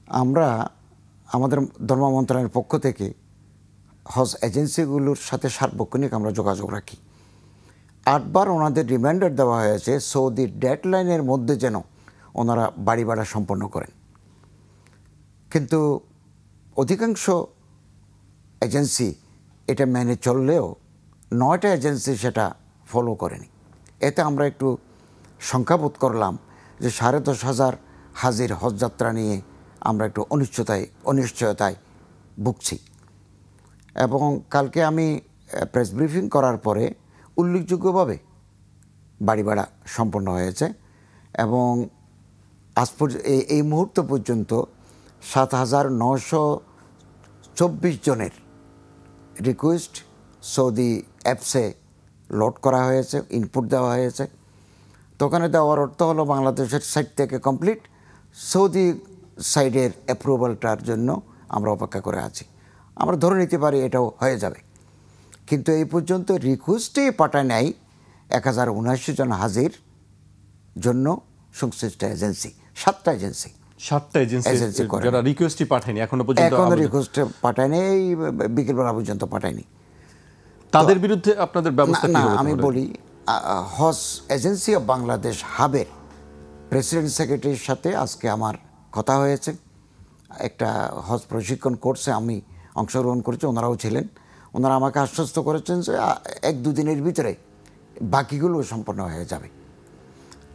আমরা আমাদের ধর্ম মন্ত্রণালয়ের পক্ষ থেকে হজ এজেন্সিগুলোর সাথে সার্বক্ষণিক আমরা যোগাযোগ রাখি। 8 বার ওনাদের রিমাইন্ডার দেওয়া হয়েছে সৌদির ডেডলাইনের মধ্যে যেন ওনারা বাড়ি ভাড়া সম্পন্ন করেন, কিন্তু অধিকাংশ এজেন্সি এটা মেনে চললেও 9টা এজেন্সি সেটা ফলো করেনি। এতে আমরা একটু শঙ্কাবোধ করলাম যে 10,500 হাজির হজযাত্রা নিয়ে আমরা একটু অনিশ্চয়তায় ভুগছি। এবং কালকে আমি প্রেস ব্রিফিং করার পরে উল্লেখযোগ্যভাবে বাড়ি ভাড়া সম্পন্ন হয়েছে এবং আজ এই মুহূর্ত পর্যন্ত 7,924 জনের রিকোয়েস্ট সৌদি অ্যাপসে লোড করা হয়েছে, ইনপুট দেওয়া হয়েছে। তো ওখানে দেওয়ার অর্থ হলো বাংলাদেশের সাইড থেকে কমপ্লিট, সৌদি সাইডের অ্যাপ্রুভালটার জন্য আমরা অপেক্ষা করে আছি। আমরা ধরে নিতে পারি এটাও হয়ে যাবে, কিন্তু এই পর্যন্ত রিকোয়েস্টেই পাঠায় নাই 1079 জন হাজির জন্য সংশ্লিষ্ট এজেন্সি, 7টা এজেন্সি যারা রিকোয়েস্টই পাঠায়নি এখনো রিকোয়েস্ট পাঠায়নি, এই বিকেলবেলা পর্যন্ত পাঠায়নি। তাদের বিরুদ্ধে আপনাদের ব্যবস্থা কি হবে? আমি বলি, হজ এজেন্সি অফ বাংলাদেশ হাবের প্রেসিডেন্ট সেক্রেটারির সাথে আজকে আমার কথা হয়েছে। একটা হজ প্রশিক্ষণ কোর্সে আমি অংশগ্রহণ করেছি, ওনারাও ছিলেন। ওনারা আমাকে আশ্বস্ত করেছেন যে 1-2 দিনের ভিতরে বাকিগুলো সম্পন্ন হয়ে যাবে।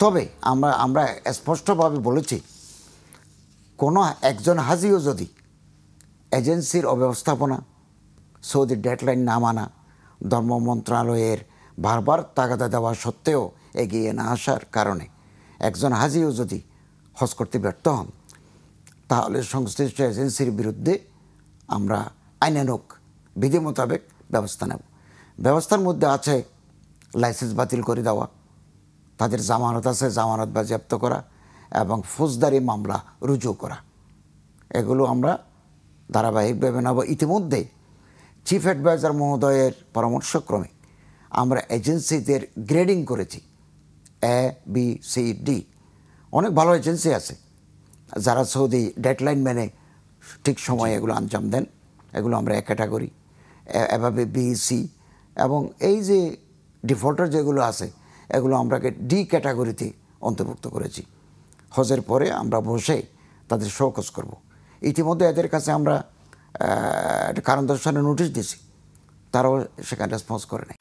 তবে আমরা স্পষ্টভাবে বলেছি, কোনো একজন হাজিও যদি এজেন্সির অব্যবস্থাপনা, সৌদির ডেডলাইন না মানা, ধর্ম মন্ত্রণালয়ের বারবার তাগাদা দেওয়া সত্ত্বেও এগিয়ে না আসার কারণে একজন হাজিও যদি হজ করতে ব্যর্থ হন, তাহলে সংশ্লিষ্ট এজেন্সির বিরুদ্ধে আমরা আইনানুগ বিধি মোতাবেক ব্যবস্থা নেব। ব্যবস্থার মধ্যে আছে লাইসেন্স বাতিল করে দেওয়া, তাদের জামানত আছে, জামানত বাজেয়াপ্ত করা এবং ফৌজদারি মামলা রুজু করা। এগুলো আমরা ধারাবাহিকভাবে নেব। ইতিমধ্যে চিফ অ্যাডভাইজার মহোদয়ের পরামর্শক্রমে আমরা এজেন্সিদের গ্রেডিং করেছি, A, B, C, D। অনেক ভালো এজেন্সি আছে যারা সৌদি ডেডলাইন মেনে ঠিক সময়ে এগুলো আঞ্জাম দেন, এগুলো আমরা A ক্যাটাগরি, এভাবে B, C, এবং এই যে ডিফল্টার যেগুলো আছে এগুলো আমরা D ক্যাটাগরিতে অন্তর্ভুক্ত করেছি। হজের পরে আমরা বসে তাদের শোকজ করব। ইতিমধ্যে এদের কাছে আমরা একটা কারণ দর্শানোর নোটিশ দিয়েছি, তারাও সেখানে রেসপন্স করে নাই।